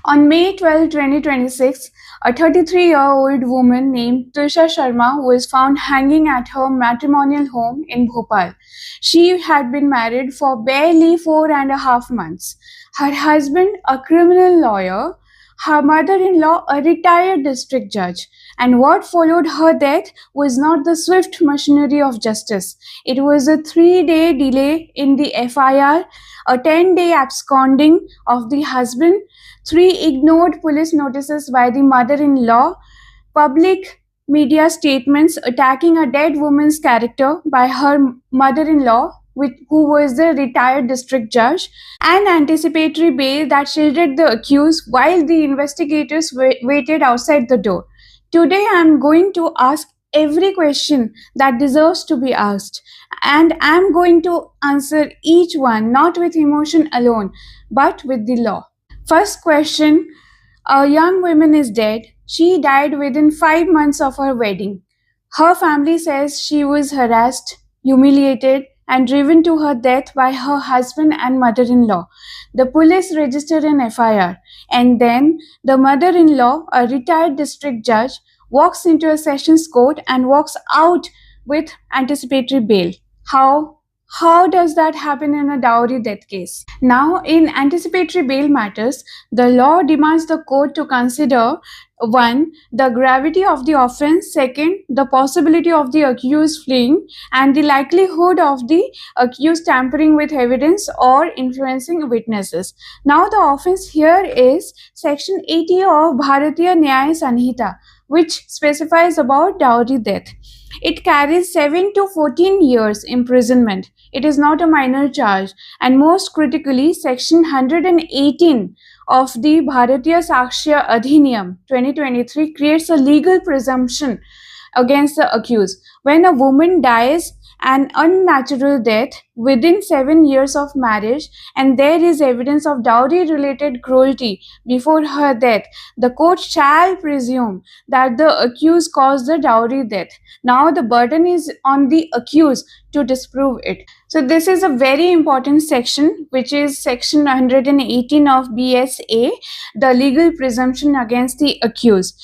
On May 12, 2026, a 33-year-old woman named Twisha Sharma was found hanging at her matrimonial home in Bhopal. She had been married for barely 4.5 months. Her husband, a criminal lawyer, her mother-in-law, a retired district judge. And what followed her death was not the swift machinery of justice. It was a 3-day delay in the FIR, a 10-day absconding of the husband, 3 ignored police notices by the mother-in-law, public media statements attacking a dead woman's character by her mother-in-law, who was the retired district judge, and anticipatory bail that shielded the accused while the investigators waited outside the door. Today, I am going to ask every question that deserves to be asked, and I am going to answer each one not with emotion alone, but with the law. First question. A young woman is dead. She died within 5 months of her wedding. Her family says she was harassed, humiliated, and driven to her death by her husband and mother-in-law. The police registered an FIR, and then the mother-in-law, a retired district judge, walks into a sessions court and walks out with anticipatory bail. How does that happen in a dowry death case? Now, in anticipatory bail matters, the law demands the court to consider: 1. The gravity of the offense; 2. The possibility of the accused fleeing; and the likelihood of the accused tampering with evidence or influencing witnesses. Now, the offense here is Section 80 of Bharatiya Nyaya Sanhita, which specifies about dowry death. It carries 7 to 14 years imprisonment. It is not a minor charge. And most critically, Section 118 of the Bharatiya Sakshya Adhiniyam 2023 creates a legal presumption against the accused. When a woman dies an unnatural death within 7 years of marriage and there is evidence of dowry-related cruelty before her death, the court shall presume that the accused caused the dowry death. Now the burden is on the accused to disprove it. So this is a very important section, which is Section 118 of BSA, the legal presumption against the accused.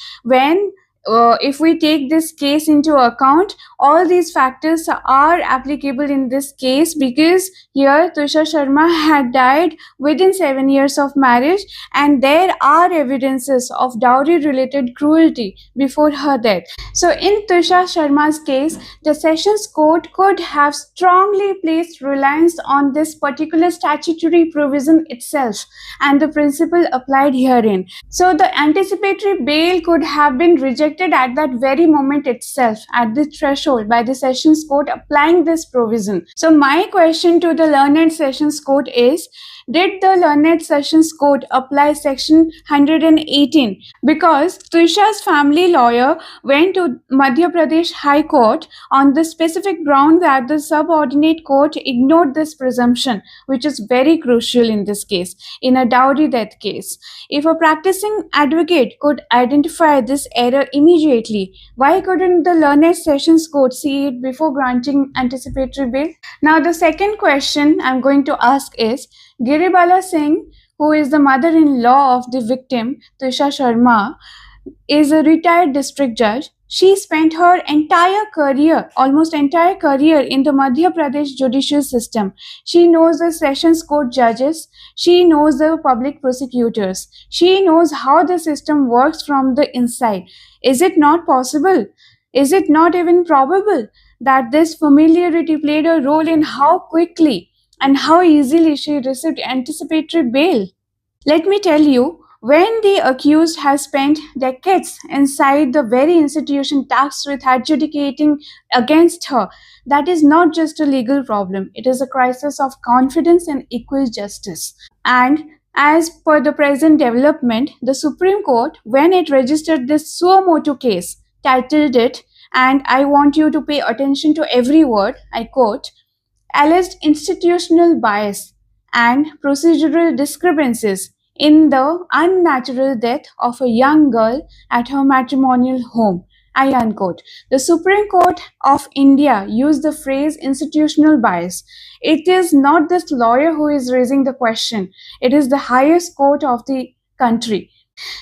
If we take this case into account, all these factors are applicable in this case, because here Twisha Sharma had died within 7 years of marriage and there are evidences of dowry related cruelty before her death. So in Twisha Sharma's case, the Sessions Court could have strongly placed reliance on this particular statutory provision itself and the principle applied herein. So the anticipatory bail could have been rejected at that very moment itself, at the threshold, by the Sessions Court applying this provision. So my question to the learned Sessions Court is, did the learned Sessions Court apply Section 118? Because Twisha's family lawyer went to Madhya Pradesh High Court on the specific ground that the subordinate court ignored this presumption, which is very crucial in this case, in a dowry death case. If a practicing advocate could identify this error immediately, why couldn't the learned Sessions Court see it before granting anticipatory bail? Now the second question I'm going to ask is, Giribala Singh, who is the mother-in-law of the victim, Twisha Sharma, is a retired district judge. She spent her almost entire career in the Madhya Pradesh judicial system. She knows the Sessions Court judges. She knows the public prosecutors. She knows how the system works from the inside. Is it not possible? Is it not even probable that this familiarity played a role in how quickly and how easily she received anticipatory bail? Let me tell you, when the accused has spent decades inside the very institution tasked with adjudicating against her, that is not just a legal problem. It is a crisis of confidence in equal justice. And as per the present development, the Supreme Court, when it registered this suo motu case, titled it, and I want you to pay attention to every word, I quote, alleged institutional bias and procedural discrepancies in the unnatural death of a young girl at her matrimonial home. I unquote. The Supreme Court of India used the phrase institutional bias. It is not this lawyer who is raising the question. It is the highest court of the country.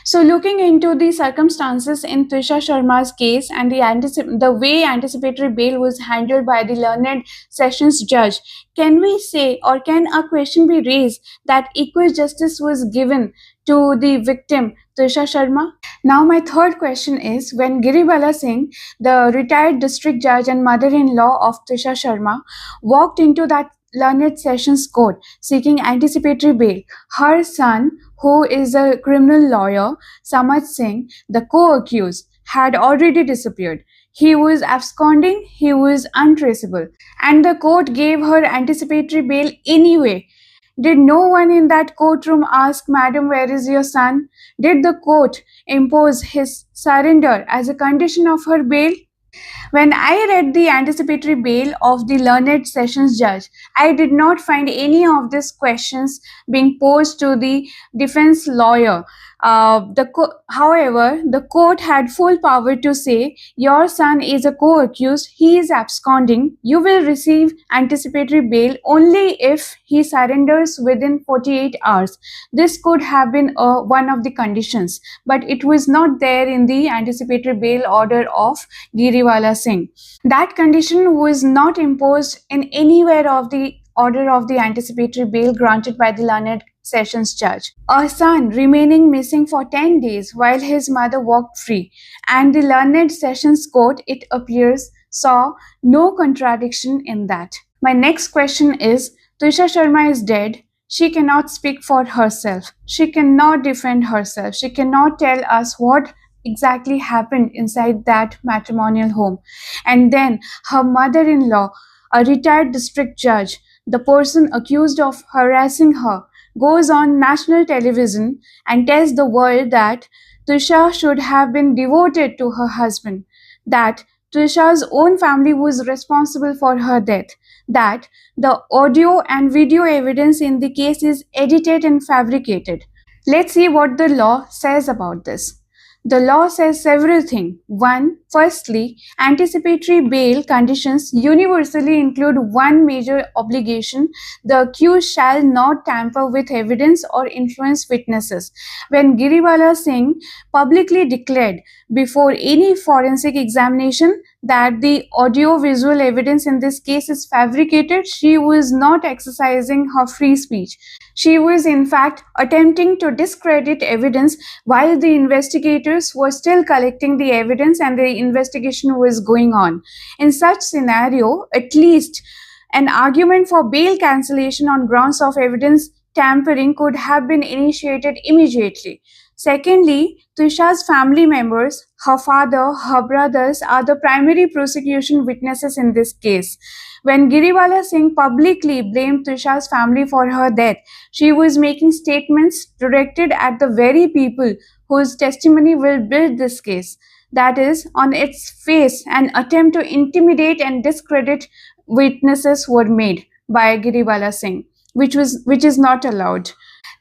So, looking into the circumstances in Twisha Sharma's case and the way anticipatory bail was handled by the learned sessions judge, can we say, or can a question be raised that equal justice was given to the victim, Twisha Sharma? Now, my third question is, when Giribala Singh, the retired district judge and mother-in-law of Twisha Sharma, walked into that learned sessions court seeking anticipatory bail, her son, who is a criminal lawyer, Samarth Singh, the co-accused, had already disappeared. He was absconding, he was untraceable, and the court gave her anticipatory bail anyway. Did no one in that courtroom ask, Madam, where is your son? Did the court impose his surrender as a condition of her bail? When I read the anticipatory bail of the learned sessions judge, I did not find any of these questions being posed to the defense lawyer. However, the court had full power to say, your son is a co-accused, he is absconding, you will receive anticipatory bail only if he surrenders within 48 hours. This could have been one of the conditions, but it was not there in the anticipatory bail order of Giribala Singh. That condition was not imposed in anywhere of the order of the anticipatory bail granted by the learned sessions judge. A son remaining missing for 10 days while his mother walked free, and the learned sessions court, it appears, saw no contradiction in that. My next question is, Twisha Sharma is dead. She cannot speak for herself. She cannot defend herself. She cannot tell us what exactly happened inside that matrimonial home. And then her mother-in-law, a retired district judge, the person accused of harassing her, goes on national television and tells the world that Twisha should have been devoted to her husband, that Twisha's own family was responsible for her death, that the audio and video evidence in the case is edited and fabricated. Let's see what the law says about this. The law says several things. One, firstly, anticipatory bail conditions universally include one major obligation: the accused shall not tamper with evidence or influence witnesses. When Giribala Singh publicly declared before any forensic examination that the audio-visual evidence in this case is fabricated, she was not exercising her free speech. She was in fact attempting to discredit evidence while the investigators were still collecting the evidence and the investigation was going on. In such scenario, at least an argument for bail cancellation on grounds of evidence tampering could have been initiated immediately. Secondly, Twisha's family members, her father, her brothers, are the primary prosecution witnesses in this case. When Giribala Singh publicly blamed Twisha's family for her death, she was making statements directed at the very people whose testimony will build this case. That is, on its face, an attempt to intimidate and discredit witnesses were made by Giribala Singh, which is not allowed.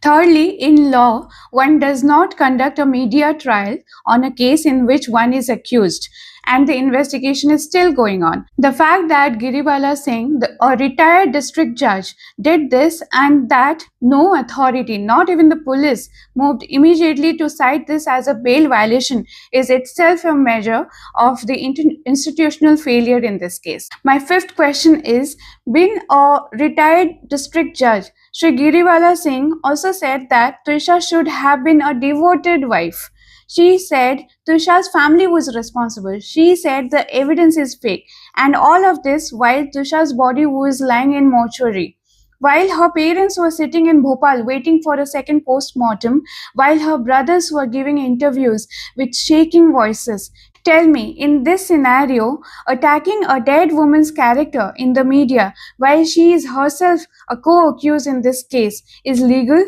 Thirdly, in law, one does not conduct a media trial on a case in which one is accused and the investigation is still going on. The fact that Giribala Singh, a retired district judge, did this and that no authority, not even the police, moved immediately to cite this as a bail violation is itself a measure of the institutional failure in this case. My fifth question is, being a retired district judge, Shri Giribala Singh also said that Twisha should have been a devoted wife. She said Twisha's family was responsible. She said the evidence is fake. And all of this while Twisha's body was lying in mortuary. While her parents were sitting in Bhopal waiting for a second post-mortem, while her brothers were giving interviews with shaking voices. Tell me, in this scenario, attacking a dead woman's character in the media while she is herself a co-accused in this case is legal?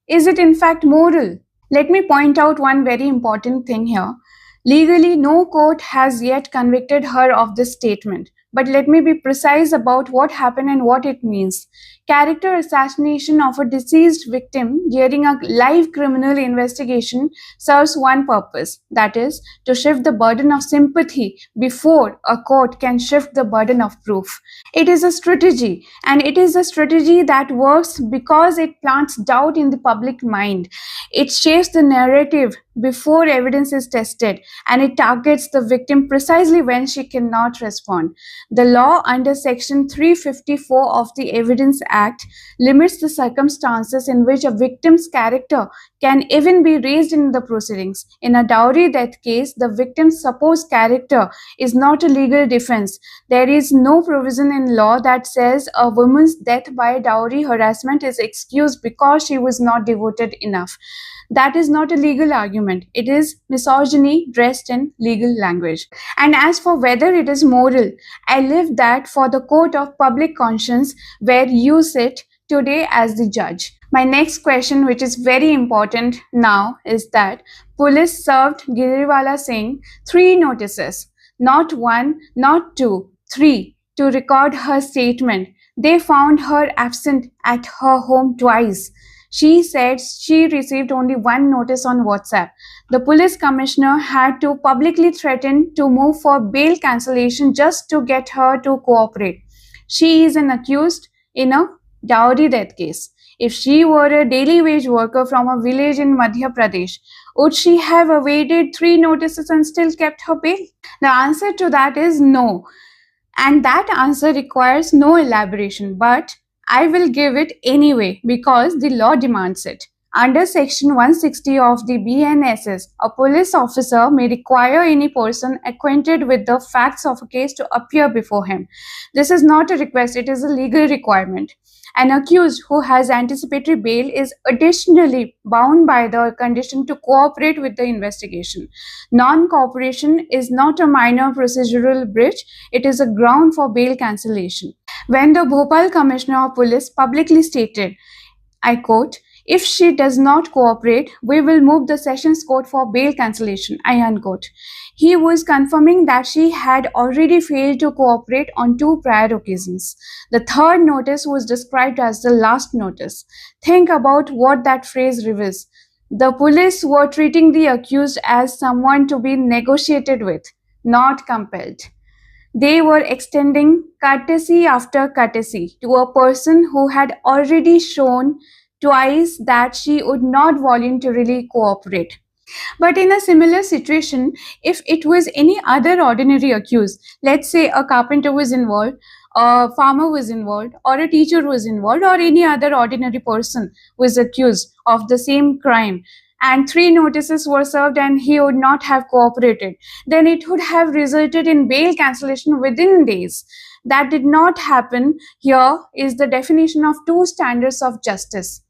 Is it in fact moral? Let me point out one very important thing here. Legally, no court has yet convicted her of this statement. But let me be precise about what happened and what it means. Character assassination of a deceased victim during a live criminal investigation serves one purpose, that is, to shift the burden of sympathy before a court can shift the burden of proof. It is a strategy, and it is a strategy that works because it plants doubt in the public mind. It shapes the narrative before evidence is tested, and it targets the victim precisely when she cannot respond. The law under Section 354 of the Evidence Act limits the circumstances in which a victim's character can even be raised in the proceedings. In a dowry death case, the victim's supposed character is not a legal defense. There is no provision in law that says a woman's death by dowry harassment is excused because she was not devoted enough. That is not a legal argument. It is misogyny dressed in legal language. And as for whether it is moral, I leave that for the court of public conscience where you sit today as the judge. My next question, which is very important now, is that police served Giribala Singh 3 notices, not 1, not 2, 3, to record her statement. They found her absent at her home twice. She said she received only 1 notice on WhatsApp. The police commissioner had to publicly threaten to move for bail cancellation just to get her to cooperate. She is an accused in a dowry death case. If she were a daily wage worker from a village in Madhya Pradesh, would she have evaded 3 notices and still kept her bail? The answer to that is no. And that answer requires no elaboration, but I will give it anyway because the law demands it. Under Section 160 of the BNSS, a police officer may require any person acquainted with the facts of a case to appear before him. This is not a request, it is a legal requirement. An accused who has anticipatory bail is additionally bound by the condition to cooperate with the investigation. Non-cooperation is not a minor procedural breach, it is a ground for bail cancellation. When the Bhopal Commissioner of Police publicly stated, I quote, "If she does not cooperate, we will move the Sessions Court for bail cancellation," I unquote. He was confirming that she had already failed to cooperate on 2 prior occasions. The 3rd notice was described as the last notice. Think about what that phrase reveals. The police were treating the accused as someone to be negotiated with, not compelled. They were extending courtesy after courtesy to a person who had already shown twice that she would not voluntarily cooperate. But in a similar situation, if it was any other ordinary accused, let's say a carpenter was involved, a farmer was involved, or a teacher was involved, or any other ordinary person was accused of the same crime, and 3 notices were served and he would not have cooperated, then it would have resulted in bail cancellation within days. That did not happen. Here is the definition of 2 standards of justice.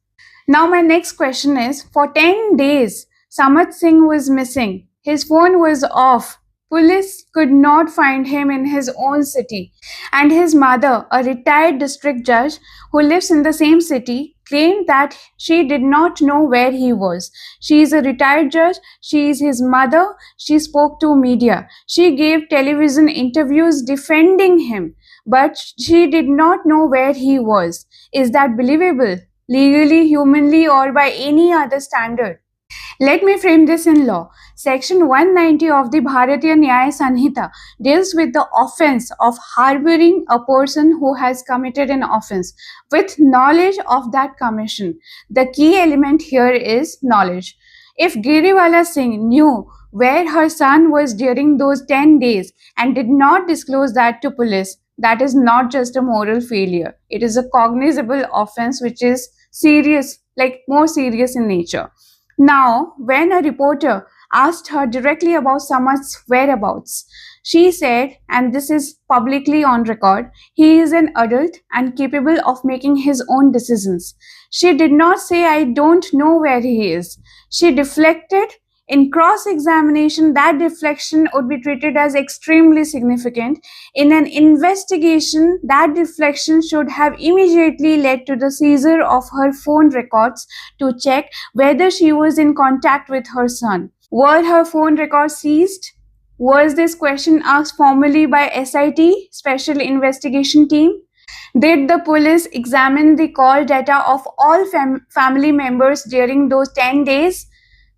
Now my next question is, for 10 days, Samarth Singh was missing. His phone was off. Police could not find him in his own city. And his mother, a retired district judge who lives in the same city, claimed that she did not know where he was. She is a retired judge. She is his mother. She spoke to media. She gave television interviews defending him. But she did not know where he was. Is that believable? Legally, humanly, or by any other standard? Let me frame this in law. Section 190 of the Bharatiya Nyaya Sanhita deals with the offense of harboring a person who has committed an offense with knowledge of that commission. The key element here is knowledge. If Giribala Singh knew where her son was during those 10 days and did not disclose that to police, that is not just a moral failure. It is a cognizable offense which is serious, like more serious in nature. Now, when a reporter asked her directly about Samarth's whereabouts, she said, and this is publicly on record, he is an adult and capable of making his own decisions. She did not say, I don't know where he is. She deflected. In cross-examination, that deflection would be treated as extremely significant. In an investigation, that deflection should have immediately led to the seizure of her phone records to check whether she was in contact with her son. Were her phone records seized? Was this question asked formally by SIT, Special Investigation Team? Did the police examine the call data of all family members during those 10 days?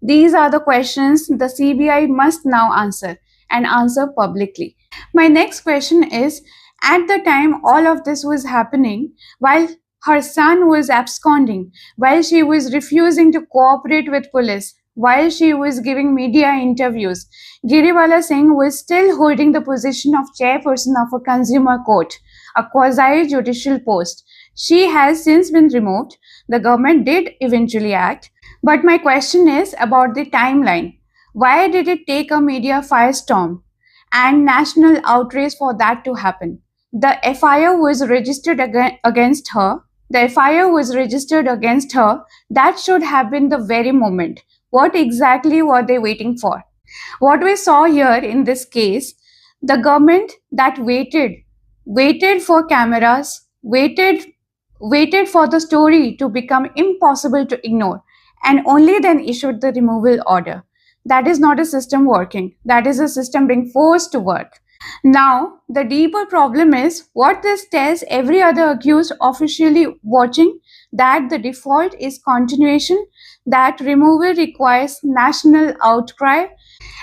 These are the questions the CBI must now answer and answer publicly. My next question is, at the time all of this was happening, while her son was absconding, while she was refusing to cooperate with police, while she was giving media interviews, Giribala Singh was still holding the position of chairperson of a consumer court, a quasi judicial post. She has since been removed. The government did eventually act. But my question is about the timeline. Why did it take a media firestorm and national outrage for that to happen? The FIR was registered against her. The FIR was registered against her. That should have been the very moment. What exactly were they waiting for? What we saw here in this case, the government that waited for cameras, waited for the story to become impossible to ignore, and only then issued the removal order. That is not a system working. That is a system being forced to work. Now, the deeper problem is what this tells every other accused officially watching, that the default is continuation, that removal requires national outcry,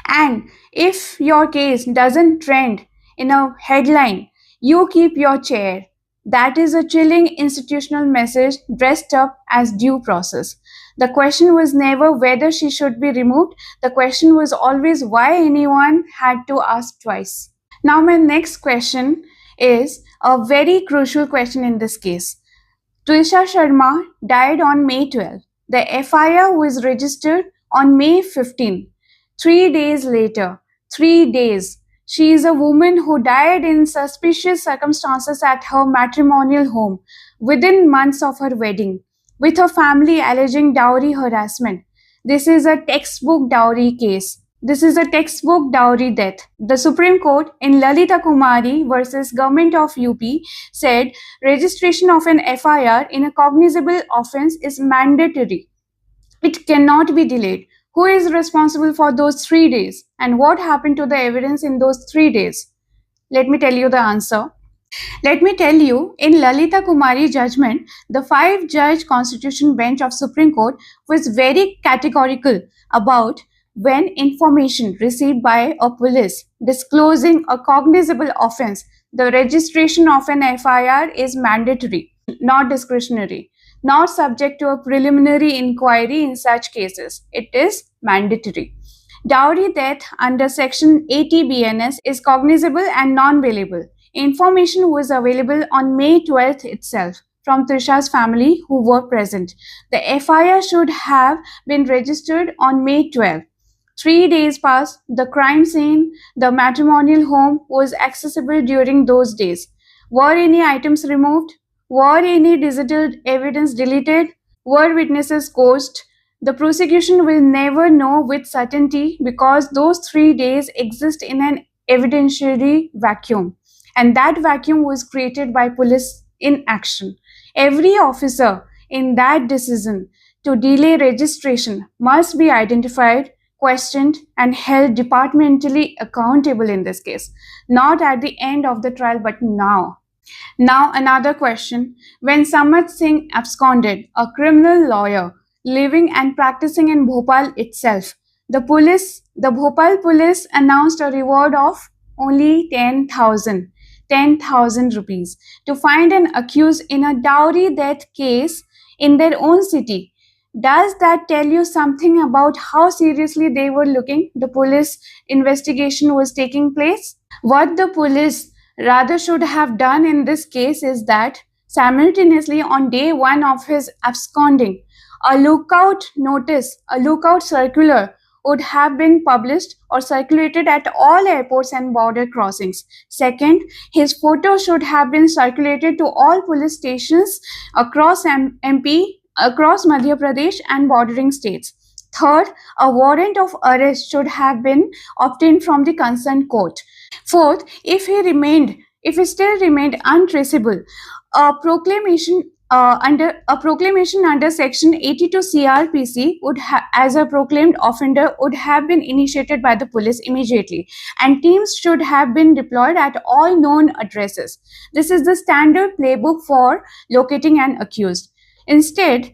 and if your case doesn't trend in a headline, you keep your chair. That is a chilling institutional message dressed up as due process. The question was never whether she should be removed. The question was always why anyone had to ask twice. Now, my next question is a very crucial question in this case. Twisha Sharma died on May 12. The FIR was registered on May 15. 3 days later, 3 days, she is a woman who died in suspicious circumstances at her matrimonial home within months of her wedding, with her family alleging dowry harassment. This is a textbook dowry case. This is a textbook dowry death. The Supreme Court in Lalita Kumari versus Government of UP said registration of an FIR in a cognizable offense is mandatory. It cannot be delayed. Who is responsible for those 3 days? And what happened to the evidence in those 3 days? Let me tell you the answer. Let me tell you, in Lalita Kumari judgment, the 5-judge Constitution Bench of Supreme Court was very categorical about when information received by a police disclosing a cognizable offense, the registration of an FIR is mandatory, not discretionary, not subject to a preliminary inquiry in such cases. It is mandatory. Dowry death under Section 80 BNS is cognizable and non-bailable. Information was available on May 12th itself from Trisha's family who were present. The FIR should have been registered on May 12th. 3 days passed, the crime scene, the matrimonial home was accessible during those days. Were any items removed? Were any digital evidence deleted? Were witnesses coached? The prosecution will never know with certainty because those 3 days exist in an evidentiary vacuum. And that vacuum was created by police inaction. Every officer in that decision to delay registration must be identified, questioned, and held departmentally accountable in this case. Not at the end of the trial, but now. Now, another question. When Samarth Singh absconded, a criminal lawyer living and practicing in Bhopal itself, the Bhopal police announced a reward of only 10,000 rupees to find an accused in a dowry death case in their own city. Does that tell you something about how seriously they were looking? The police investigation was taking place. What the police rather should have done in this case is that simultaneously on day one of his absconding, a lookout notice, a lookout circular would have been published or circulated at all airports and border crossings. Second, his photo should have been circulated to all police stations across MP, across Madhya Pradesh and bordering states. Third, a warrant of arrest should have been obtained from the concerned court. Fourth, if he still remained untraceable, a under a proclamation under Section 82 CRPC as a proclaimed offender would have been initiated by the police immediately, and teams should have been deployed at all known addresses. This is the standard playbook for locating an accused. Instead,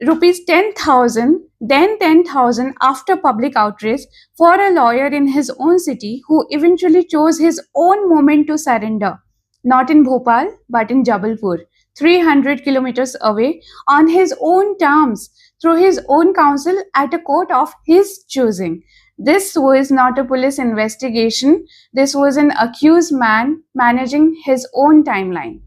rupees 10,000, then 10,000 after public outrage for a lawyer in his own city who eventually chose his own moment to surrender, not in Bhopal but in Jabalpur, 300 kilometers away, on his own terms, through his own counsel at a court of his choosing. This was not a police investigation, this was an accused man managing his own timeline.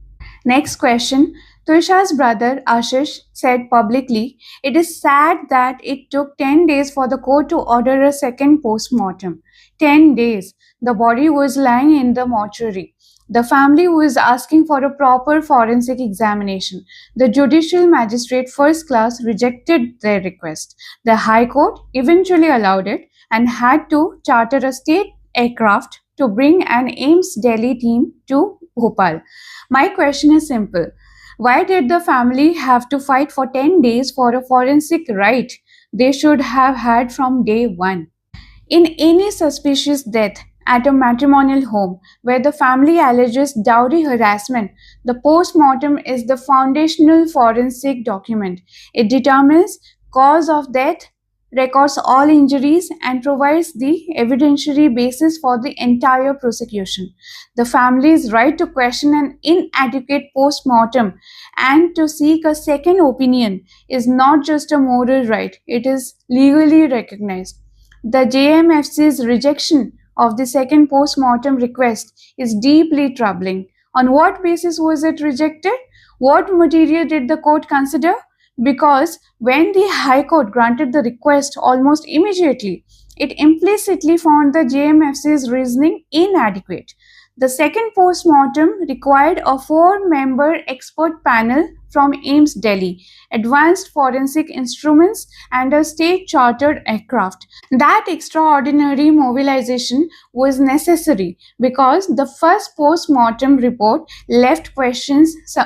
Next question. Twisha's brother Ashish said publicly, "It is sad that it took 10 days for the court to order a second post-mortem." 10 days. The body was lying in the mortuary. The family was asking for a proper forensic examination. The judicial magistrate first class rejected their request. The High Court eventually allowed it and had to charter a state aircraft to bring an AIMS Delhi team to Bhopal. My question is simple. Why did the family have to fight for 10 days for a forensic right they should have had from day one? In any suspicious death at a matrimonial home where the family alleges dowry harassment, the post-mortem is the foundational forensic document. It determines cause of death, records all injuries, and provides the evidentiary basis for the entire prosecution. The family's right to question an inadequate post-mortem and to seek a second opinion is not just a moral right, it is legally recognized. The JMFC's rejection of the second post-mortem request is deeply troubling. On what basis was it rejected? What material did the court consider? Because when the High Court granted the request almost immediately, it implicitly found the JMFC's reasoning inadequate. The second post-mortem required a 4-member expert panel from AIMS Delhi, advanced forensic instruments, and a state-chartered aircraft. That extraordinary mobilization was necessary because the first post-mortem report left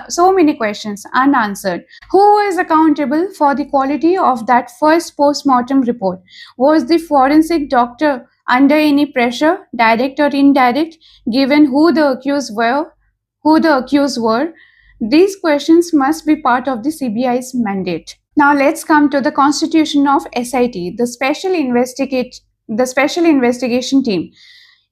so many questions unanswered. Who is accountable for the quality of that first post-mortem report? Was the forensic doctor under any pressure, direct or indirect, given who the accused were? These questions must be part of the CBI's mandate. Now let's come to the constitution of SIT, the Special Investigation Team.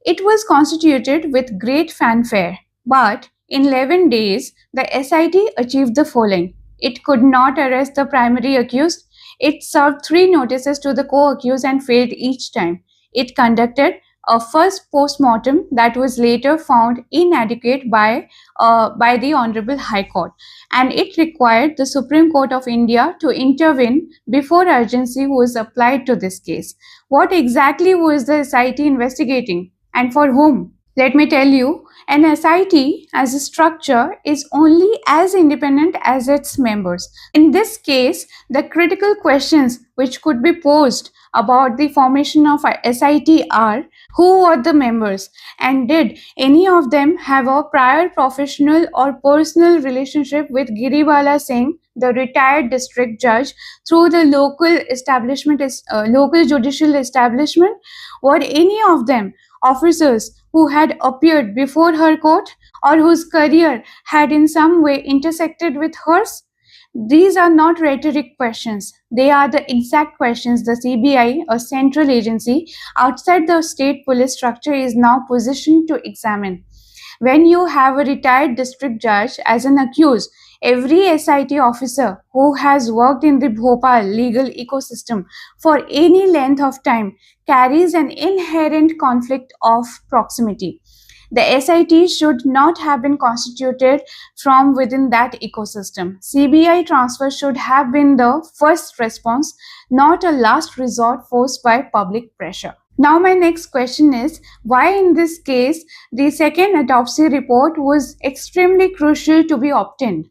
It was constituted with great fanfare, but in 11 days, the SIT achieved the following. It could not arrest the primary accused. It served 3 notices to the co-accused and failed each time. It conducted a first post-mortem that was later found inadequate by the Honorable High Court, and it required the Supreme Court of India to intervene before urgency was applied to this case. What exactly was the SIT investigating, and for whom? Let me tell you, an SIT as a structure is only as independent as its members. In this case, the critical questions which could be posed about the formation of a SIT are: who were the members, and did any of them have a prior professional or personal relationship with Giribala Singh, the retired district judge, through the local judicial establishment? Were any of them officers who had appeared before her court or whose career had in some way intersected with hers? These are not rhetoric questions. They are the exact questions the CBI, a central agency outside the state police structure, is now positioned to examine. When you have a retired district judge as an accused, every SIT officer who has worked in the Bhopal legal ecosystem for any length of time carries an inherent conflict of proximity. The SIT should not have been constituted from within that ecosystem. CBI transfer should have been the first response, not a last resort forced by public pressure. Now my next question is, why in this case the second autopsy report was extremely crucial to be obtained?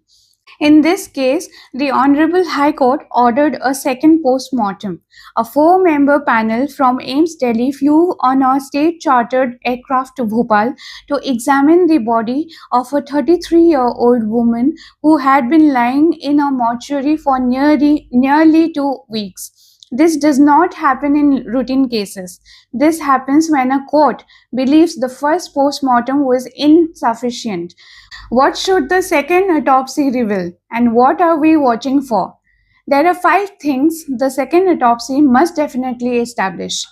In this case, the Honorable High Court ordered a second post-mortem. A four-member panel from AIIMS Delhi flew on a state-chartered aircraft to Bhopal to examine the body of a 33-year-old woman who had been lying in a mortuary for nearly 2 weeks. This does not happen in routine cases. This happens when a court believes the first post-mortem was insufficient. What should the second autopsy reveal, and what are we watching for? There are 5 things the second autopsy must definitely establish.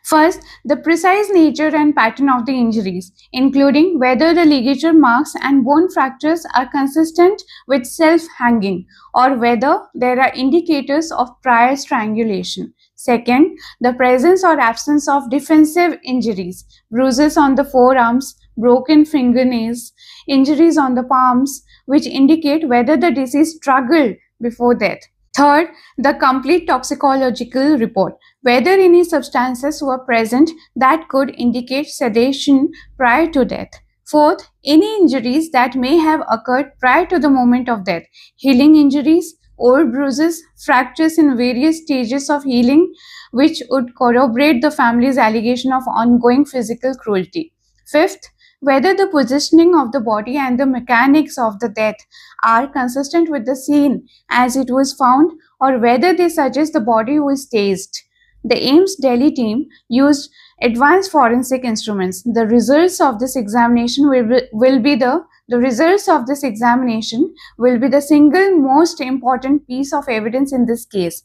First, the precise nature and pattern of the injuries, including whether the ligature marks and bone fractures are consistent with self-hanging or whether there are indicators of prior strangulation. Second, the presence or absence of defensive injuries, bruises on the forearms, broken fingernails, injuries on the palms, which indicate whether the deceased struggled before death. Third, the complete toxicological report, whether any substances were present that could indicate sedation prior to death. Fourth, any injuries that may have occurred prior to the moment of death, healing injuries, old bruises, fractures in various stages of healing, which would corroborate the family's allegation of ongoing physical cruelty. Fifth, whether the positioning of the body and the mechanics of the death are consistent with the scene as it was found or whether they suggest the body was tased. The AIIMS Delhi team used advanced forensic instruments. The results of this examination will be the results of this examination will be the single most important piece of evidence in this case,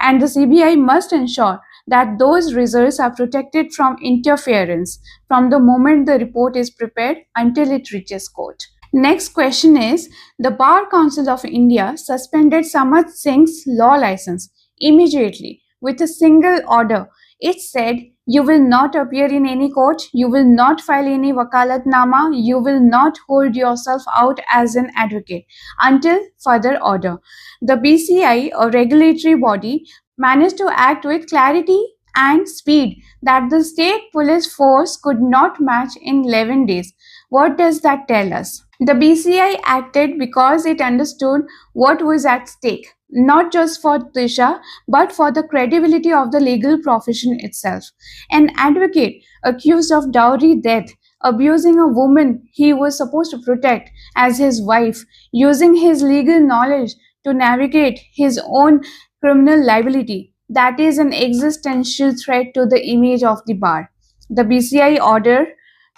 and the CBI must ensure that those results are protected from interference from the moment the report is prepared until it reaches court. Next question is, the Bar Council of India suspended Samarth Singh's law license immediately with a single order. It said, you will not appear in any court, you will not file any wakalatnama, you will not hold yourself out as an advocate until further order. The BCI, a regulatory body, managed to act with clarity and speed that the state police force could not match in 11 days. What does that tell us? The BCI acted because it understood what was at stake, not just for Twisha, but for the credibility of the legal profession itself. An advocate accused of dowry death, abusing a woman he was supposed to protect as his wife, using his legal knowledge to navigate his own criminal liability. That is an existential threat to the image of the bar. The BCI order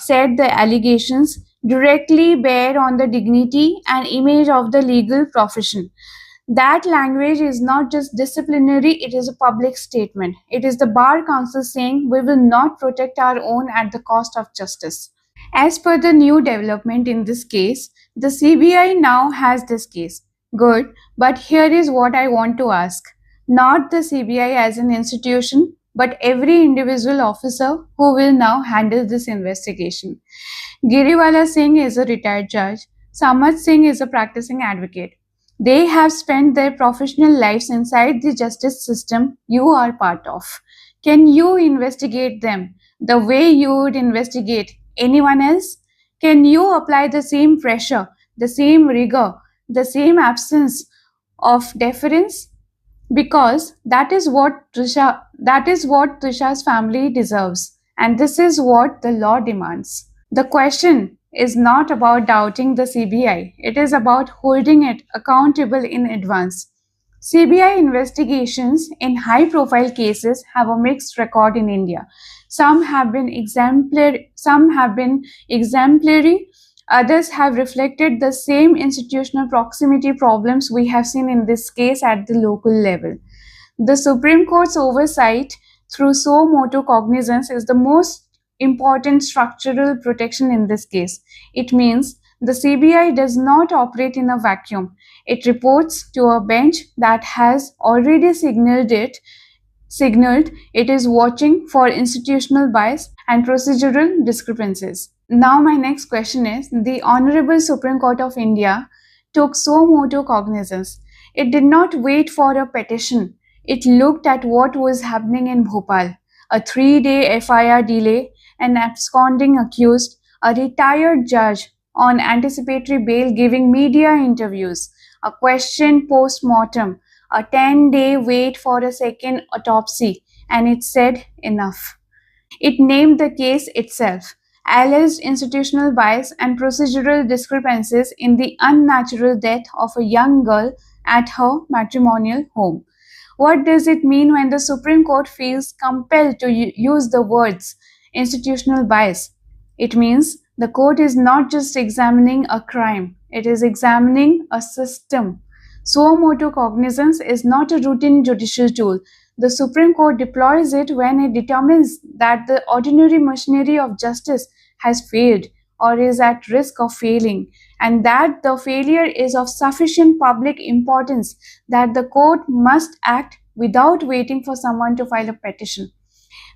said the allegations directly bear on the dignity and image of the legal profession. That language is not just disciplinary, it is a public statement. It is the Bar Council saying we will not protect our own at the cost of justice. As per the new development in this case, the CBI now has this case. Good, but here is what I want to ask. Not the CBI as an institution, but every individual officer who will now handle this investigation. Giribala Singh is a retired judge. Samarth Singh is a practicing advocate. They have spent their professional lives inside the justice system you are part of. Can you investigate them the way you would investigate anyone else? Can you apply the same pressure, the same rigor, the same absence of deference? Because that is what Trisha's family deserves, and this is what the law demands. The question is not about doubting the CBI, it is about holding it accountable in advance. CBI investigations in high profile cases have a mixed record in India. Some have been exemplary, others have reflected the same institutional proximity problems we have seen in this case at the local level. The Supreme Court's oversight through suo motu cognizance is the most important structural protection in this case. It means the CBI does not operate in a vacuum. It reports to a bench that has already signaled it is watching for institutional bias and procedural discrepancies. Now my next question is, the Honorable Supreme Court of India took suo motu cognizance. It did not wait for a petition. It looked at what was happening in Bhopal. A 3-day FIR delay, an absconding accused, a retired judge on anticipatory bail giving media interviews, a question post-mortem, a 10-day wait for a second autopsy, and it said enough. It named the case itself, alleged institutional bias and procedural discrepancies in the unnatural death of a young girl at her matrimonial home. What does it mean when the Supreme Court feels compelled to use the words institutional bias? It means the court is not just examining a crime, it is examining a system. Suo motu cognizance is not a routine judicial tool. The Supreme Court deploys it when it determines that the ordinary machinery of justice has failed or is at risk of failing, and that the failure is of sufficient public importance that the court must act without waiting for someone to file a petition.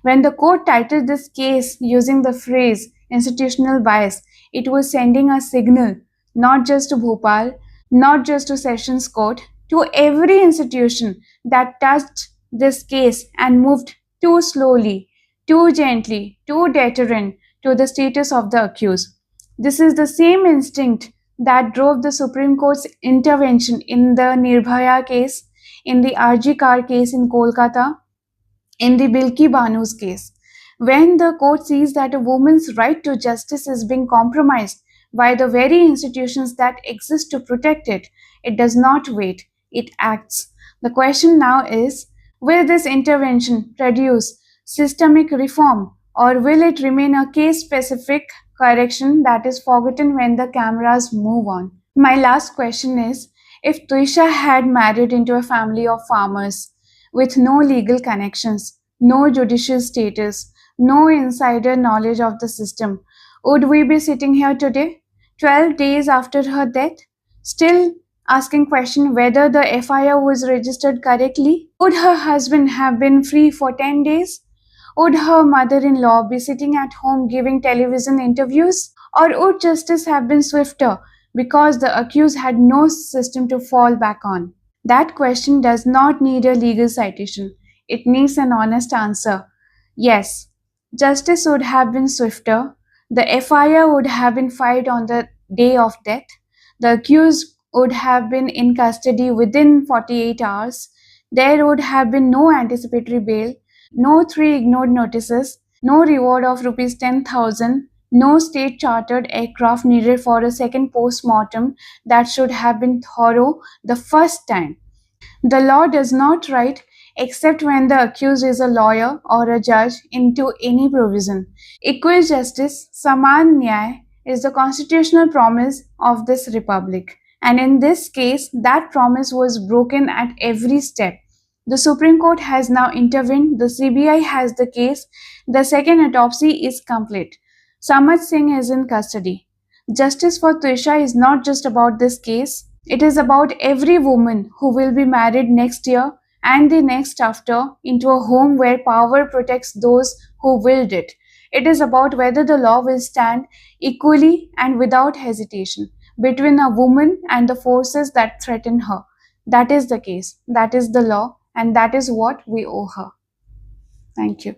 When the court titled this case using the phrase institutional bias, it was sending a signal not just to Bhopal, not just to Sessions Court, to every institution that touched this case and moved too slowly, too gently, too deterrent to the status of the accused. This is the same instinct that drove the Supreme Court's intervention in the Nirbhaya case, in the RG Kar case in Kolkata, in the Bilki Banu's case. When the court sees that a woman's right to justice is being compromised by the very institutions that exist to protect it, it does not wait, it acts. The question now is, will this intervention produce systemic reform, or will it remain a case specific correction that is forgotten when the cameras move on? My last question is, if Twisha had married into a family of farmers with no legal connections, no judicial status, no insider knowledge of the system, would we be sitting here today, 12 days after her death, still asking question whether the FIR was registered correctly? Would her husband have been free for 10 days? Would her mother-in-law be sitting at home giving television interviews? Or would justice have been swifter because the accused had no system to fall back on? That question does not need a legal citation. It needs an honest answer. Yes, justice would have been swifter. The FIR would have been filed on the day of death. The accused would have been in custody within 48 hours. There would have been no anticipatory bail, no 3 ignored notices, no reward of rupees 10,000, no state chartered aircraft needed for a second post-mortem that should have been thorough the first time. The law does not write except when the accused is a lawyer or a judge into any provision. Equal justice, Saman Nyay, is the constitutional promise of this republic. And in this case, that promise was broken at every step. The Supreme Court has now intervened, the CBI has the case, the second autopsy is complete. Samarth Singh is in custody. Justice for Twisha is not just about this case, it is about every woman who will be married next year and the next after into a home where power protects those who willed it. It is about whether the law will stand equally and without hesitation between a woman and the forces that threaten her. That is the case, that is the law, and that is what we owe her. Thank you.